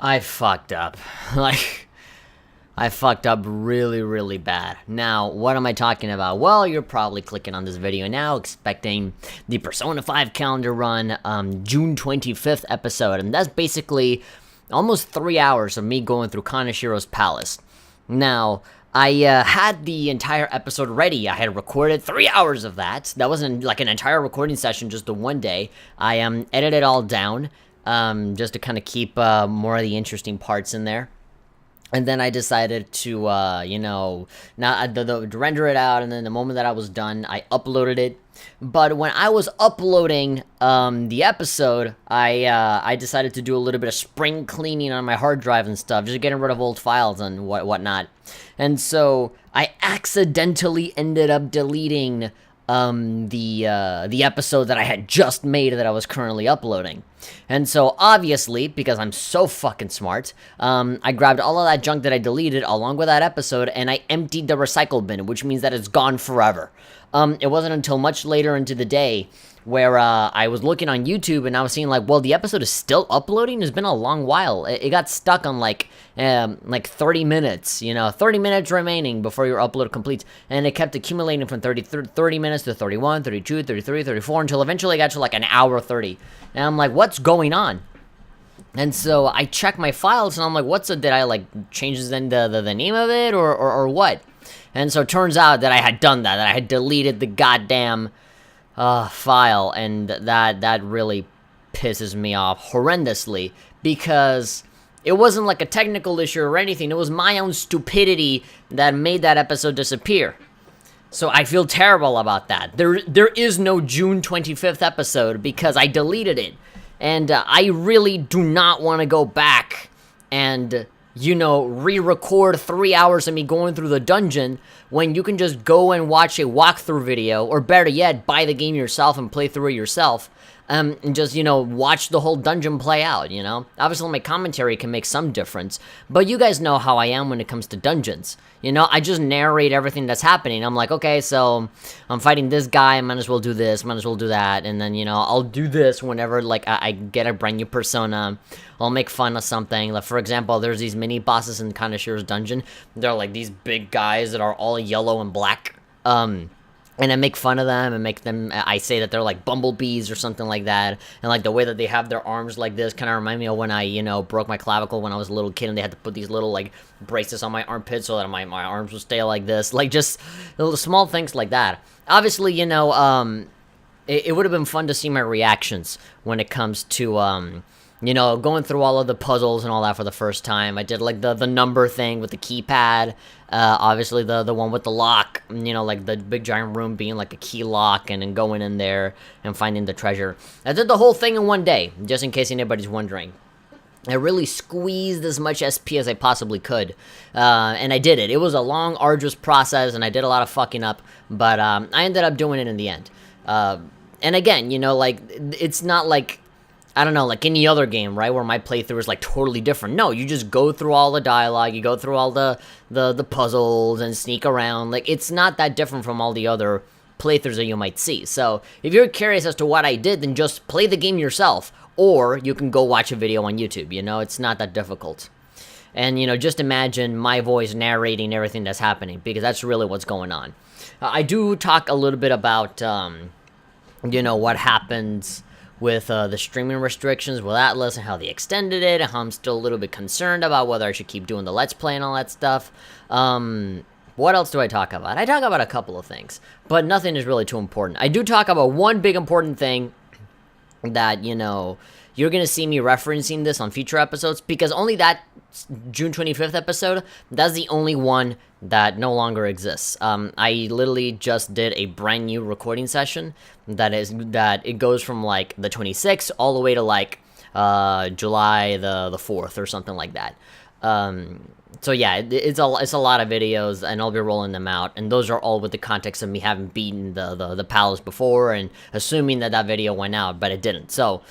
I fucked up. Like, I fucked up really, really bad. Now, what am I talking about? Well, you're probably clicking on this video now, expecting the Persona 5 calendar run, June 25th episode, and that's basically almost 3 hours of me going through Kaneshiro's palace. Now, I had the entire episode ready. I had recorded 3 hours of that. That wasn't like an entire recording session, just the one day. I edited it all down, just to kind of keep more of the interesting parts in there. And then I decided to, render it out, and then the moment that I was done, I uploaded it. But when I was uploading the episode, I decided to do a little bit of spring cleaning on my hard drive and stuff, just getting rid of old files and whatnot. And so I accidentally ended up deleting the episode that I had just made that I was currently uploading. And so, obviously, because I'm so fucking smart, I grabbed all of that junk that I deleted along with that episode, and I emptied the recycle bin, which means that it's gone forever. It wasn't until much later into the day where I was looking on YouTube and I was seeing like, well, the episode is still uploading. It's been a long while. It got stuck on like 30 minutes, 30 minutes remaining before your upload completes. And it kept accumulating from 30 minutes to 31, 32, 33, 34 until eventually it got to like an hour 30. And I'm like, what's going on? And so I check my files and I'm like, did I like change the name of it or what? And so it turns out that I had done that I had deleted the goddamn file, and that really pisses me off horrendously, because it wasn't like a technical issue or anything. It was my own stupidity that made that episode disappear. So I feel terrible about that. There is no June 25th episode because I deleted it. And I really do not want to go back and, re-record 3 hours of me going through the dungeon when you can just go and watch a walkthrough video, or better yet, buy the game yourself and play through it yourself, and just, watch the whole dungeon play out, Obviously, my commentary can make some difference, but you guys know how I am when it comes to dungeons. I just narrate everything that's happening. I'm like, okay, so I'm fighting this guy, I might as well do this, might as well do that, and then, I'll do this whenever, like, I get a brand new persona. I'll make fun of something. Like, for example, there's these mini bosses in Kaneshiro's dungeon. They're like these big guys that are all yellow and black. And I make fun of them and I say that they're like bumblebees or something like that. And like the way that they have their arms like this kind of remind me of when I, broke my clavicle when I was a little kid and they had to put these little like braces on my armpits so that my arms would stay like this. Like just little small things like that. Obviously, it would have been fun to see my reactions when it comes to, going through all of the puzzles and all that for the first time. I did like the number thing with the keypad. Obviously the one with the lock, like the big giant room being like a key lock, and then going in there and finding the treasure. I did the whole thing in one day, just in case anybody's wondering. I really squeezed as much SP as I possibly could, and I did it. It was a long, arduous process, and I did a lot of fucking up, but I ended up doing it in the end. And again, like, it's not like, I don't know, like any other game, right, where my playthrough is like totally different. No, you just go through all the dialogue, you go through all the puzzles and sneak around. Like, it's not that different from all the other playthroughs that you might see. So if you're curious as to what I did, then just play the game yourself, or you can go watch a video on YouTube. It's not that difficult. And just imagine my voice narrating everything that's happening, because that's really what's going on. I do talk a little bit about what happens with the streaming restrictions with Atlas and how they extended it, and how I'm still a little bit concerned about whether I should keep doing the Let's Play and all that stuff. What else do I talk about? I talk about a couple of things, but nothing is really too important. I do talk about one big important thing that, you're going to see me referencing this on future episodes, because only that June 25th episode, that's the only one that no longer exists. I literally just did a brand new recording session that it goes from like the 26th all the way to like July the 4th or something like that. So yeah, it's a lot of videos, and I'll be rolling them out, and those are all with the context of me having beaten the palace before, and assuming that video went out, but it didn't. So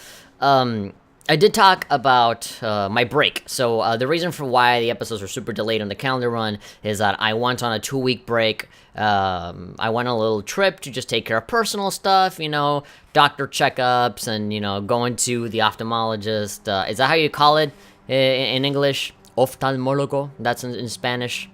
I did talk about my break. So the reason for why the episodes were super delayed on the calendar run is that I went on a 2-week break. I went on a little trip to just take care of personal stuff, doctor checkups, and, going to the ophthalmologist. Is that how you call it? in English. Oftalmólogo, that's in Spanish.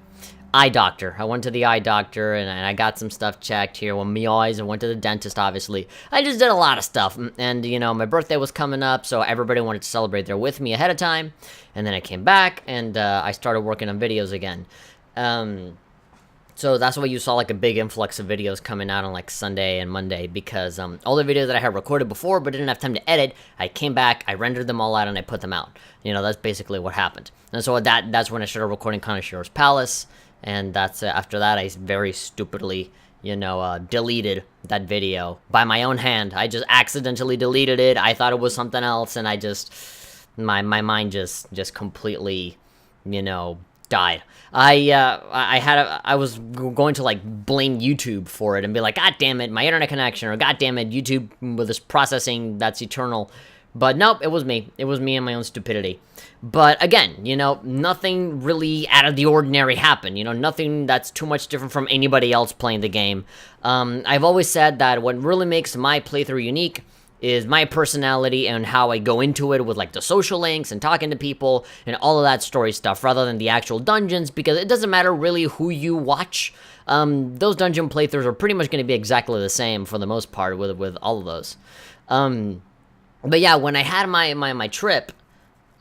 Eye doctor. I went to the eye doctor and I got some stuff checked here with my eyes. I went to the dentist, obviously. I just did a lot of stuff. And, you know, my birthday was coming up, so everybody wanted to celebrate there with me ahead of time. And then I came back and I started working on videos again. So that's why you saw like a big influx of videos coming out on like Sunday and Monday, because all the videos that I had recorded before but didn't have time to edit, I came back, I rendered them all out, and I put them out. You know, that's basically what happened. And so that's when I started recording Kaneshiro's Palace, and that's after that I very stupidly, you know, deleted that video by my own hand. I just accidentally deleted it. I thought it was something else, and I just, my mind just completely, you know, died. I was going to like blame YouTube for it and be like, God damn it, my internet connection, or God damn it, YouTube with this processing that's eternal. But nope, it was me. It was me and my own stupidity. But again, you know, nothing really out of the ordinary happened. You know, nothing that's too much different from anybody else playing the game. I've always said that what really makes my playthrough unique is my personality and how I go into it with like the social links and talking to people and all of that story stuff, rather than the actual dungeons, because it doesn't matter really who you watch. Those dungeon playthroughs are pretty much going to be exactly the same for the most part with all of those. But yeah, when I had my trip,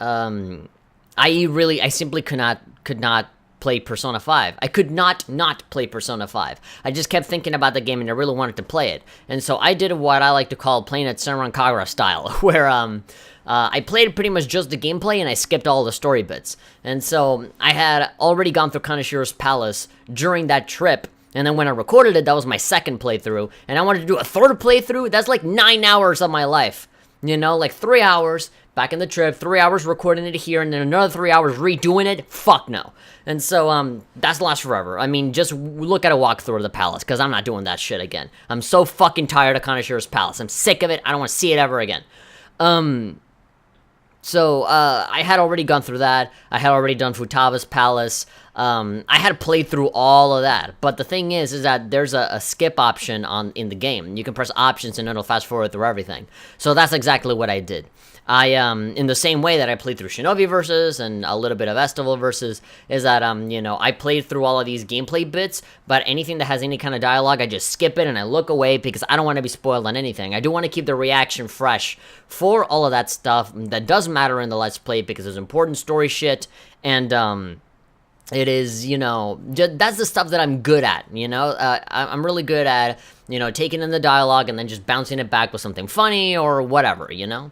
I simply could not play Persona 5. I could not play Persona 5. I just kept thinking about the game and I really wanted to play it. And so I did what I like to call playing it Senran Kagura style, where I played pretty much just the gameplay and I skipped all the story bits. And so I had already gone through Kaneshiro's Palace during that trip, and then when I recorded it, that was my second playthrough, and I wanted to do a third playthrough. That's like 9 hours of my life. You know, like 3 hours back in the trip, 3 hours recording it here, and then another 3 hours redoing it? Fuck no. And so, that's lost forever. I mean, just look at a walkthrough of the palace, because I'm not doing that shit again. I'm so fucking tired of Kaneshiro's Palace. I'm sick of it. I don't want to see it ever again. So, I had already gone through that. I had already done Futaba's Palace. I had played through all of that. But the thing is that there's a skip option in the game. You can press options and it'll fast forward through everything. So that's exactly what I did. In the same way that I played through Shinobi Versus and a little bit of Estival Versus, is that, you know, I played through all of these gameplay bits, but anything that has any kind of dialogue, I just skip it and I look away because I don't want to be spoiled on anything. I do want to keep the reaction fresh for all of that stuff that does matter in the Let's Play, because there's important story shit, and, it is, you know, that's the stuff that I'm good at, you know? I'm really good at, you know, taking in the dialogue and then just bouncing it back with something funny or whatever, you know?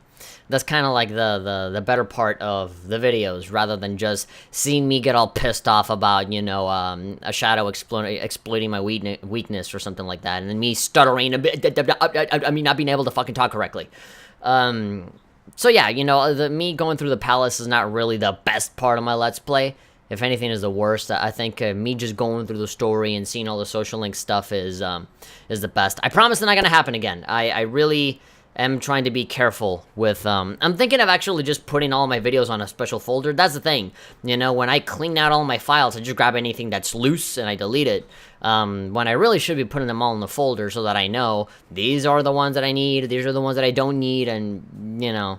That's kind of like the better part of the videos, rather than just seeing me get all pissed off about, you know, a shadow exploiting my weakness or something like that, and then me stuttering a bit, I mean, not being able to fucking talk correctly. So yeah, you know, me going through the palace is not really the best part of my Let's Play. If anything, is the worst. I think me just going through the story and seeing all the social link stuff is the best. I promise it's not gonna happen again. I really am trying to be careful with, I'm thinking of actually just putting all my videos on a special folder. That's the thing. You know, when I clean out all my files, I just grab anything that's loose and I delete it. When I really should be putting them all in the folder so that I know these are the ones that I need, these are the ones that I don't need, and, you know,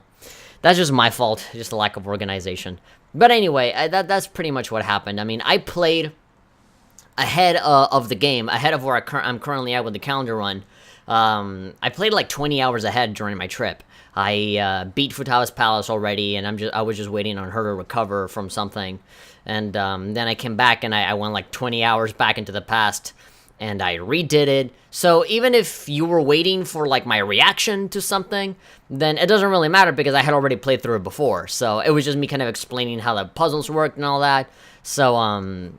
that's just my fault, just a lack of organization. But anyway, that's pretty much what happened. I mean, I played ahead of the game, ahead of where I'm currently at with the calendar run. I played like 20 hours ahead during my trip. I beat Futaba's Palace already, and I was just waiting on her to recover from something. And then I came back and I went like 20 hours back into the past, and I redid it. So even if you were waiting for like my reaction to something, then it doesn't really matter because I had already played through it before. So it was just me kind of explaining how the puzzles worked and all that. So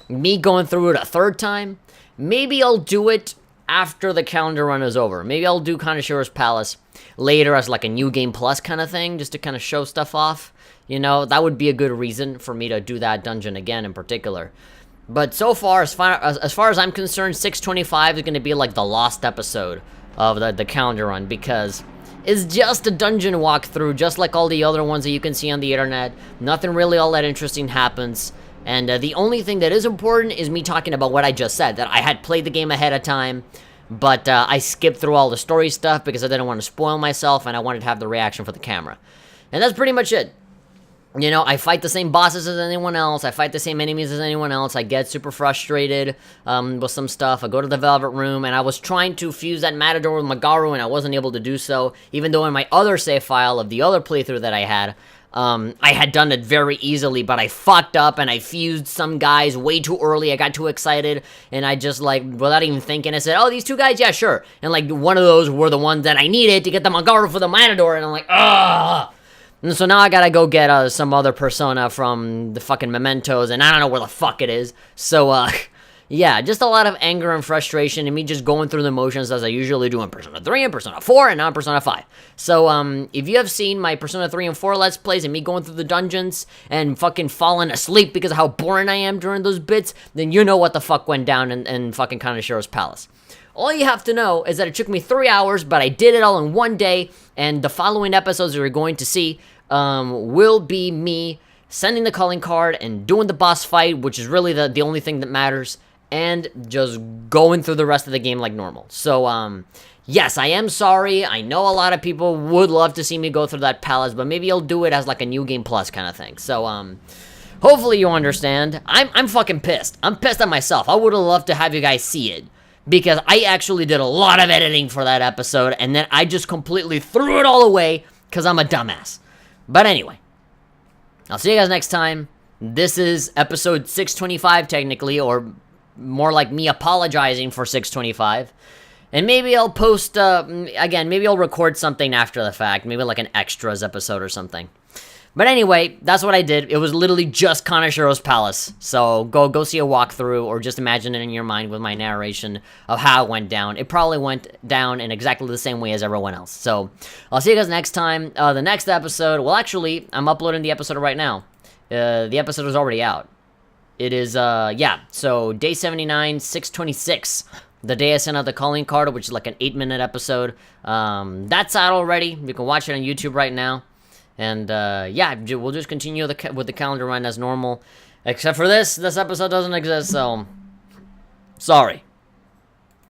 me going through it a third time, maybe I'll do it after the calendar run is over. Maybe I'll do Kaneshiro's Palace later as like a New Game Plus kind of thing, just to kind of show stuff off. You know, that would be a good reason for me to do that dungeon again in particular. But so far, as far as I'm concerned, 625 is going to be like the lost episode of the calendar run, because it's just a dungeon walkthrough, just like all the other ones that you can see on the internet. Nothing really all that interesting happens. And the only thing that is important is me talking about what I just said, that I had played the game ahead of time, but I skipped through all the story stuff because I didn't want to spoil myself and I wanted to have the reaction for the camera. And that's pretty much it. You know, I fight the same bosses as anyone else. I fight the same enemies as anyone else. I get super frustrated with some stuff. I go to the Velvet Room, and I was trying to fuse that Matador with Magaru, and I wasn't able to do so, even though in my other save file of the other playthrough that I had done it very easily, but I fucked up, and I fused some guys way too early. I got too excited, and I just, like, without even thinking, I said, oh, these two guys? Yeah, sure. And, like, one of those were the ones that I needed to get the Magaru for the Matador, and I'm like, ugh! And so now I gotta go get some other persona from the fucking Mementos, and I don't know where the fuck it is. So, yeah, just a lot of anger and frustration, and me just going through the motions as I usually do in Persona 3 and Persona 4, and now in Persona 5. So, if you have seen my Persona 3 and 4 Let's Plays, and me going through the dungeons, and fucking falling asleep because of how boring I am during those bits, then you know what the fuck went down in fucking Kaneshiro's palace. All you have to know is that it took me 3 hours, but I did it all in one day, and the following episodes you're going to see will be me sending the calling card and doing the boss fight, which is really the only thing that matters, and just going through the rest of the game like normal. So, yes, I am sorry. I know a lot of people would love to see me go through that palace, but maybe I'll do it as like a New Game Plus kind of thing. So, hopefully you understand. I'm fucking pissed. I'm pissed at myself. I would have loved to have you guys see it, because I actually did a lot of editing for that episode, and then I just completely threw it all away because I'm a dumbass. But anyway, I'll see you guys next time. This is episode 625, technically, or more like me apologizing for 625. And maybe I'll post, again, maybe I'll record something after the fact, maybe like an extras episode or something. But anyway, that's what I did. It was literally just Kaneshiro's palace. So go see a walkthrough, or just imagine it in your mind with my narration of how it went down. It probably went down in exactly the same way as everyone else. So I'll see you guys next time. The next episode, well, actually, I'm uploading the episode right now. The episode is already out. It is, yeah, so day 79, 626. The day I sent out the calling card, which is like an 8-minute episode. That's out already. You can watch it on YouTube right now. And, yeah, we'll just continue with the calendar run as normal. Except for this episode doesn't exist, so sorry.